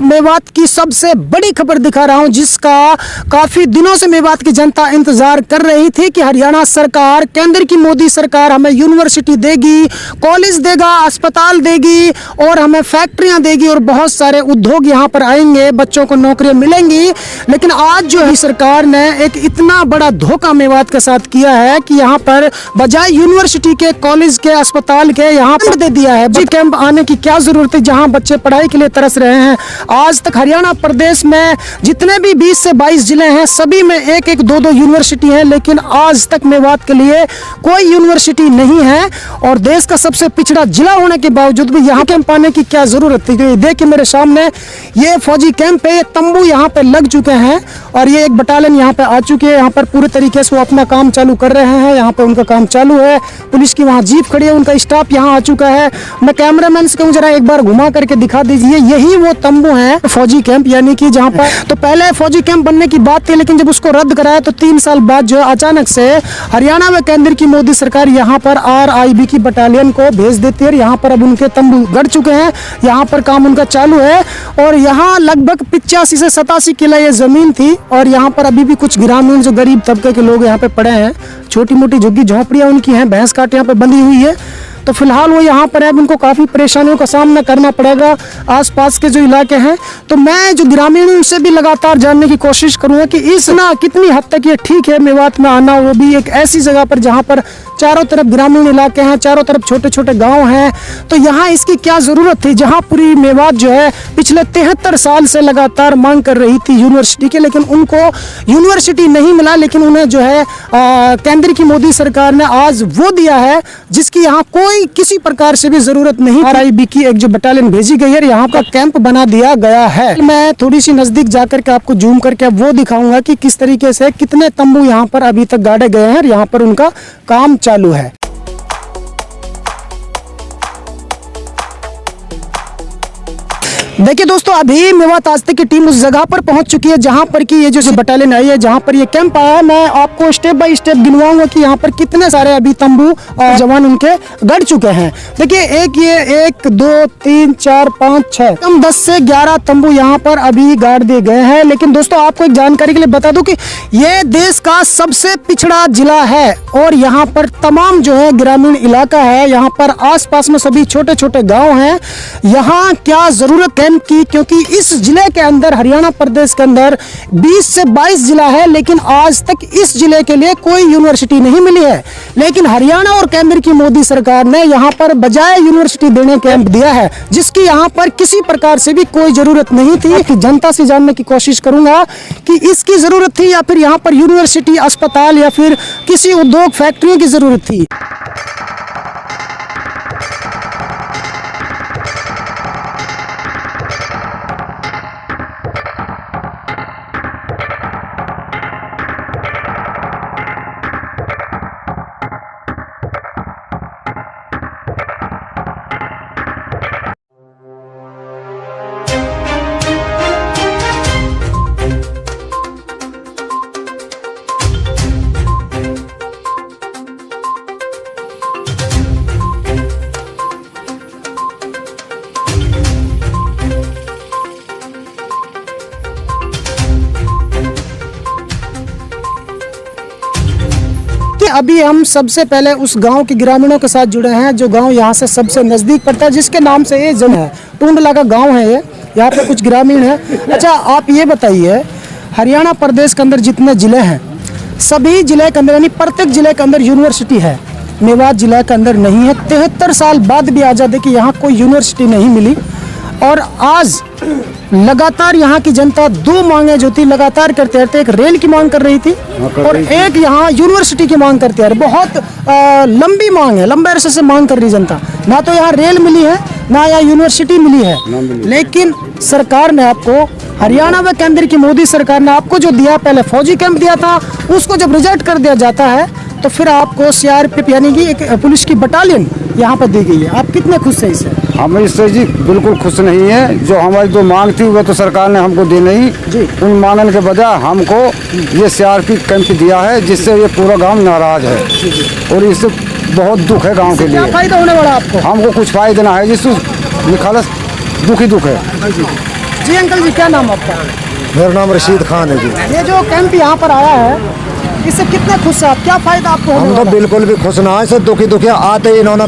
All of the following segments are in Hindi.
मेवात की सबसे बड़ी खबर दिखा रहा हूं, जिसका काफी दिनों से मेवात की जनता इंतजार कर रही थी कि हरियाणा सरकार, केंद्र की मोदी सरकार हमें यूनिवर्सिटी देगी, कॉलेज देगा, अस्पताल देगी और हमें फैक्ट्रियां देगी और बहुत सारे उद्योग यहां पर आएंगे, बच्चों को नौकरियां मिलेंगी। लेकिन आज जो है सरकार ने एक इतना बड़ा धोखा मेवात के साथ किया है कि यहां पर बजाय यूनिवर्सिटी के, कॉलेज के, अस्पताल के यहां पर दे दिया है। जी कैंप आने की क्या जरूरत है जहां बच्चे पढ़ाई के लिए तरस रहे हैं। आज तक हरियाणा प्रदेश में जितने भी 20 से 22 जिले हैं, सभी में एक एक दो यूनिवर्सिटी है, लेकिन आज तक मेवात के लिए कोई यूनिवर्सिटी नहीं है। और देश का सबसे पिछड़ा जिला होने के बावजूद भी यहाँ कैंप आने की क्या जरूरत थी। तो देखिए मेरे सामने ये फौजी कैंप है, ये तंबू यहाँ पे लग चुके हैं और ये एक बटालियन यहाँ पे आ चुकी है। यहाँ पर पूरे तरीके से वो अपना काम चालू कर रहे हैं। यहाँ पे उनका काम चालू है, पुलिस की वहाँ जीप खड़ी है, उनका स्टाफ यहाँ आ चुका है। मैं कैमरामैन से कहूँ जरा एक बार घुमा करके दिखा दीजिए, यही वो तंबू है फौजी कैंप, यानी कि जहाँ पर तो पहले फौजी कैंप बनने की बात थी, लेकिन जब उसको रद्द कराया तो 3 साल बाद जो अचानक से हरियाणा व केंद्र की मोदी सरकार यहाँ पर RIB की बटालियन को भेज देती है। यहाँ पर अब उनके तंबू गड़ चुके हैं, यहाँ पर काम उनका चालू है और यहाँ लगभग 85 से 87 किला ये जमीन थी और यहाँ पर अभी भी कुछ ग्रामीण जो गरीब तबके के लोग यहाँ पे पड़े हैं, छोटी मोटी झुग्गी झोंपड़ियाँ उनकी हैं, भैंस काट यहाँ पे बंधी हुई है। तो फिलहाल वो यहाँ पर है, उनको काफ़ी परेशानियों का सामना करना पड़ेगा आसपास के जो इलाके हैं। तो मैं जो ग्रामीणों से भी लगातार जानने की कोशिश करूँगा कि इस ना कितनी हद तक ये ठीक है मेवात में आना, वो भी एक ऐसी जगह पर जहाँ पर चारों तरफ ग्रामीण इलाके हैं, चारों तरफ छोटे छोटे गांव हैं। तो यहाँ इसकी क्या ज़रूरत थी, जहाँ पूरी मेवात जो है पिछले 73 साल से लगातार मांग कर रही थी यूनिवर्सिटी के, लेकिन उनको यूनिवर्सिटी नहीं मिला। लेकिन उन्हें जो है केंद्र की मोदी सरकार ने आज वो दिया है जिसकी यहाँ कोई किसी प्रकार से भी जरूरत नहीं। RIB की एक जो बटालियन भेजी गई है, यहाँ का कैंप बना दिया गया है। मैं थोड़ी सी नजदीक जाकर के आपको जूम करके वो दिखाऊंगा कि किस तरीके से कितने तंबू यहाँ पर अभी तक गाड़े गए हैं, यहाँ पर उनका काम चालू है। देखिए दोस्तों, अभी मेवात आज तक की टीम उस जगह पर पहुंच चुकी है जहां पर कि ये जो बटालियन आई है, जहां पर ये कैंप आया है। मैं आपको स्टेप बाय स्टेप गिनवाऊंगा कि यहाँ पर कितने सारे अभी तंबू और जवान उनके गड़ चुके हैं। देखिए ये 1 2 3 4 5 6 कम 10 से 11 तंबू यहाँ पर अभी गाड़ दिए गए हैं। लेकिन दोस्तों आपको एक जानकारी के लिए बता दूं कि ये देश का सबसे पिछड़ा जिला है और यहाँ पर तमाम जो है ग्रामीण इलाका है, यहाँ पर आसपास में सभी छोटे छोटे गाँव हैं। यहाँ क्या जरूरत है की, क्योंकि इस जिले के अंदर, हरियाणा प्रदेश के अंदर 20 से 22 जिला है, लेकिन आज तक इस जिले के लिए कोई यूनिवर्सिटी नहीं मिली है। लेकिन हरियाणा और केंद्र की मोदी सरकार ने यहाँ पर बजाय यूनिवर्सिटी देने कैंप दिया है, जिसकी यहाँ पर किसी प्रकार से भी कोई जरूरत नहीं थी। कि जनता से जानने की कोशिश करूंगा कि इसकी जरूरत थी या फिर यहाँ पर यूनिवर्सिटी, अस्पताल या फिर किसी उद्योग, फैक्ट्रियों की जरूरत थी। अभी हम सबसे पहले उस गांव के ग्रामीणों के साथ जुड़े हैं, जो गांव यहाँ से सबसे नज़दीक पड़ता है, जिसके नाम से ये जन है, टूंडला का गांव है ये। यहाँ पे कुछ ग्रामीण हैं। अच्छा, आप ये बताइए, हरियाणा प्रदेश के अंदर जितने ज़िले हैं, सभी ज़िले के अंदर, यानी प्रत्येक ज़िले के अंदर यूनिवर्सिटी है, मेवात जिला के अंदर नहीं है। 73 साल बाद भी आज़ादी की यहाँ कोई यूनिवर्सिटी नहीं मिली। और आज लगातार यहाँ की जनता 2 मांगे जो थी लगातार करते रहते, एक रेल की मांग कर रही थी और एक यहाँ यूनिवर्सिटी की मांग करते हैं। बहुत लंबी मांग है, लंबे अरसे से मांग कर रही जनता। ना तो यहाँ रेल मिली है, ना यहाँ यूनिवर्सिटी मिली है। लेकिन सरकार ने आपको, हरियाणा व केंद्र की मोदी सरकार ने आपको जो दिया, पहले फौजी कैंप दिया था, उसको जब रिजेक्ट कर दिया जाता है तो फिर आपको CRPF यानी कि एक पुलिस की बटालियन यहाँ पर दी गई है। आप कितने खुश हैं इससे? हम इससे जी बिल्कुल खुश नहीं है। जो हमारी जो मांग थी वो तो सरकार ने हमको दी नहीं जी। उन मांगने के बजाय हमको ये CRPF कैंप दिया है, जिससे ये पूरा गांव नाराज है और इससे बहुत दुख है गांव के लिए। क्या फायदा होने वाला आपको? हमको कुछ फायदा ना है, जिससे निखालस दुख ही दुख है। जी अंकल जी, क्या नाम आपका? मेरा नाम रशीद खान है जी। ये जो कैंप यहाँ पर आया है, इससे कितने खुश हैं आप? क्या फायदा आपको होने हम तो वाला है? बिल्कुल भी खुश ना है, से दुखी आते ही इन्होंने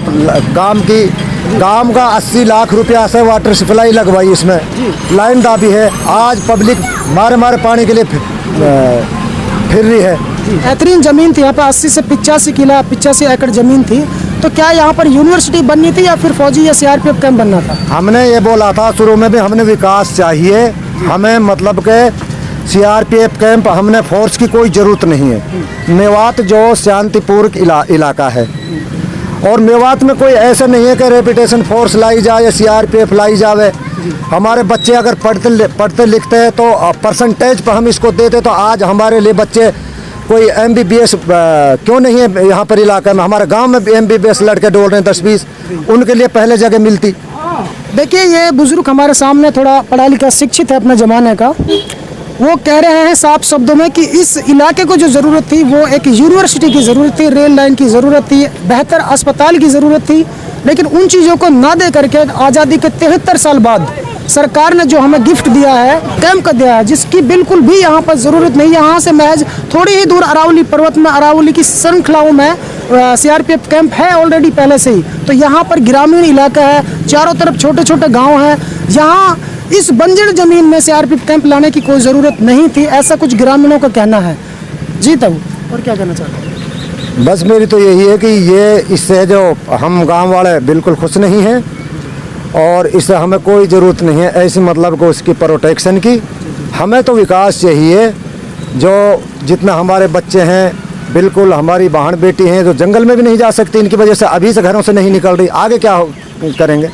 गांव का 80 लाख रुपया से वाटर सप्लाई लगवाई, इसमें लाइन दाबी है। आज पब्लिक मारे मारे पानी के लिए फिर रही है। बेहतरीन जमीन थी यहाँ पे, 80 से 85 एकड़ जमीन थी। तो क्या यहाँ पर यूनिवर्सिटी बननी थी या फिर फौजी या सीआरपीएफ कैंप बनना था? हमने ये बोला था शुरू में भी, हमने विकास चाहिए हमें, मतलब के सीआरपीएफ कैंप, हमने फोर्स की कोई ज़रूरत नहीं है। मेवात जो शांतिपूर्ण इलाका है, और मेवात में कोई ऐसा नहीं है कि रेपिटेशन फोर्स लाई जाए या सीआरपीएफ लाई जावे। हमारे बच्चे अगर पढ़ते लिखते हैं तो परसेंटेज पर हम इसको देते, तो आज हमारे लिए बच्चे कोई MBBS क्यों नहीं है यहाँ पर इलाके में? हमारे गांव में MBBS लड़के डोल रहे हैं 10-20, उनके लिए पहले जगह मिलती। देखिए, ये बुजुर्ग हमारे सामने थोड़ा पढ़ा लिखा शिक्षित है अपने ज़माने का, वो कह रहे हैं साफ शब्दों में कि इस इलाके को जो ज़रूरत थी वो एक यूनिवर्सिटी की ज़रूरत थी, रेल लाइन की ज़रूरत थी, बेहतर अस्पताल की ज़रूरत थी। लेकिन उन चीज़ों को ना दे करके आज़ादी के 73 साल बाद सरकार ने जो हमें गिफ्ट दिया है, कैंप का दिया है, जिसकी बिल्कुल भी यहाँ पर ज़रूरत नहीं है। यहाँ से महज थोड़ी ही दूर अरावली पर्वत में, अरावली की श्रृंखलाओं में सीआरपीएफ कैंप है ऑलरेडी पहले से ही। तो यहाँ पर ग्रामीण इलाका है, चारों तरफ छोटे छोटे गाँव हैं। यहाँ इस बंजर जमीन में सीआरपीएफ कैंप लाने की कोई ज़रूरत नहीं थी, ऐसा कुछ ग्रामीणों का कहना है। जी तब और क्या कहना चाहते हैं? बस मेरी तो यही है कि ये इससे जो हम गांव वाले बिल्कुल खुश नहीं हैं, और इससे हमें कोई ज़रूरत नहीं है ऐसी, मतलब को उसकी प्रोटेक्शन की। हमें तो विकास चाहिए। जो जितना हमारे बच्चे हैं, बिल्कुल हमारी बहन बेटी हैं जो जंगल में भी नहीं जा सकती, इनकी वजह से अभी से घरों से नहीं निकल रही, आगे क्या करेंगे?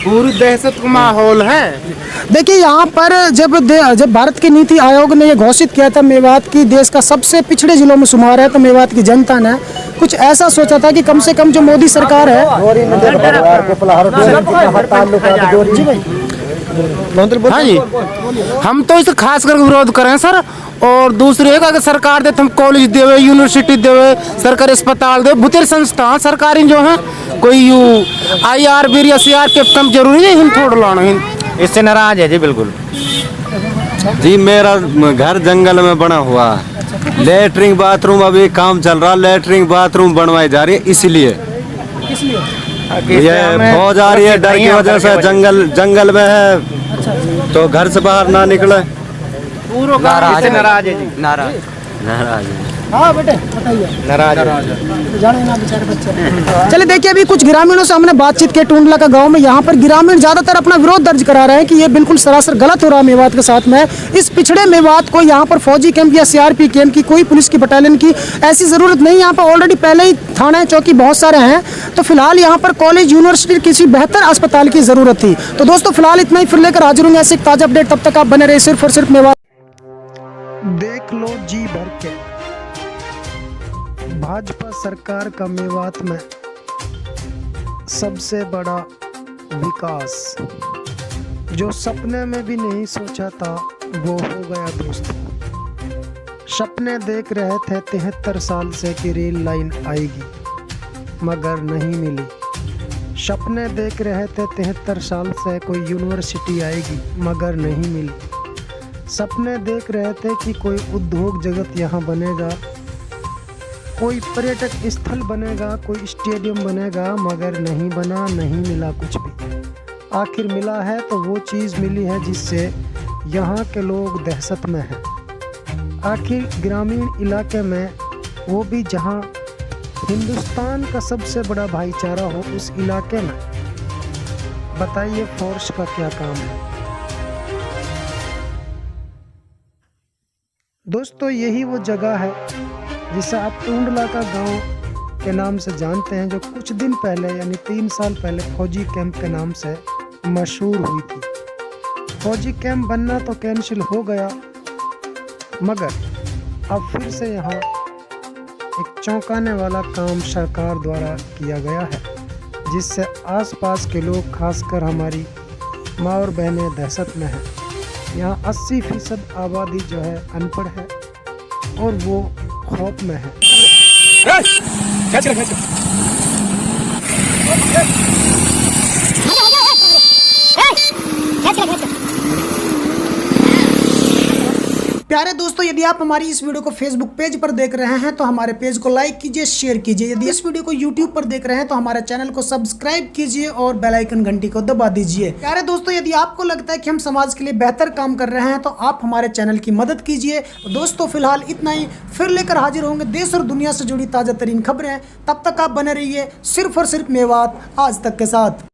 पूरी दहशत का माहौल है। देखिए, यहाँ पर जब भारत की नीति आयोग ने ये घोषित किया था मेवात की देश का सबसे पिछड़े जिलों में शुमार है, तो मेवात की जनता ने कुछ ऐसा सोचा था कि कम से कम जो मोदी सरकार है। हाँ जी, हम तो इसे खास करके विरोध करें सर। और दूसरी है कि अगर सरकार दे तो हम कॉलेज देवे, यूनिवर्सिटी देवे, सरकारी अस्पताल दे, बुतेर संस्थान सरकारी जो है, कोई IRB या CRPF कम जरूरी है, हम थोड़ा लाना है। इससे नाराज है जी बिल्कुल। जी मेरा घर जंगल में बना हुआ है, लेटरिंग बाथरूम अभी काम चल रहा, लेटरिंग बाथरूम बनवाई जा रही है, इसलिए ये फौज आ रही है डर की वजह से, जंगल में है तो घर से बाहर ना निकले। पूरा नाराज है जी, नाराज है। हाँ बेटे बताइए। नाराज जाने ना बेचारे बच्चे। चलिए देखिए, अभी कुछ ग्रामीणों से हमने बातचीत की टूंडला का गांव में। यहाँ पर ग्रामीण ज्यादातर अपना विरोध दर्ज करा रहे हैं कि ये बिल्कुल सरासर गलत हो रहा है मेवात के साथ में। इस पिछड़े मेवात को यहाँ पर फौजी कैंप या CRP कैंप की, कोई पुलिस की बटालियन की ऐसी जरूरत नहीं। यहाँ पर ऑलरेडी पहले ही थाने चौकी बहुत सारे हैं। तो फिलहाल यहाँ पर कॉलेज, यूनिवर्सिटी, किसी बेहतर अस्पताल की जरूरत थी। तो दोस्तों फिलहाल इतना ही, फिर लेकर हाजिर होंगे ऐसे एक ताजा अपडेट। तब तक आप बने रहे सिर्फ और सिर्फ मेवात। देख लो जी भर के भाजपा सरकार का मेवात में सबसे बड़ा विकास, जो सपने में भी नहीं सोचा था वो हो गया दोस्तों। सपने देख रहे थे 73 साल से कि रेल लाइन आएगी, मगर नहीं मिली। सपने देख रहे थे 73 साल से कोई यूनिवर्सिटी आएगी, मगर नहीं मिली। सपने देख रहे थे कि कोई उद्योग जगत यहाँ बनेगा, कोई पर्यटक स्थल बनेगा, कोई स्टेडियम बनेगा, मगर नहीं बना, नहीं मिला कुछ भी। आखिर मिला है तो वो चीज़ मिली है जिससे यहाँ के लोग दहशत में हैं। आखिर ग्रामीण इलाके में, वो भी जहाँ हिंदुस्तान का सबसे बड़ा भाईचारा हो, उस इलाके में बताइए फोर्स का क्या काम है। दोस्तों यही वो जगह है जिसे आप टूंडला का गांव के नाम से जानते हैं, जो कुछ दिन पहले यानी 3 साल पहले फौजी कैंप के नाम से मशहूर हुई थी। फौजी कैंप बनना तो कैंसिल हो गया, मगर अब फिर से यहाँ एक चौंकाने वाला काम सरकार द्वारा किया गया है, जिससे आसपास के लोग, खासकर हमारी माँ और बहनें दहशत में हैं। यहाँ 80% आबादी जो है अनपढ़ है और वो खौफ में है। प्यारे दोस्तों, यदि आप हमारी इस वीडियो को फेसबुक पेज पर देख रहे हैं तो हमारे पेज को लाइक कीजिए, शेयर कीजिए। यदि इस वीडियो को यूट्यूब पर देख रहे हैं तो हमारे चैनल को सब्सक्राइब कीजिए और बेल आइकन घंटी को दबा दीजिए। प्यारे दोस्तों, यदि आपको लगता है कि हम समाज के लिए बेहतर काम कर रहे हैं तो आप हमारे चैनल की मदद कीजिए। दोस्तों फिलहाल इतना ही, फिर लेकर हाजिर होंगे देश और दुनिया से जुड़ी ताजा तरीन खबरें। तब तक आप बने रहिए सिर्फ और सिर्फ मेवात आज तक के साथ।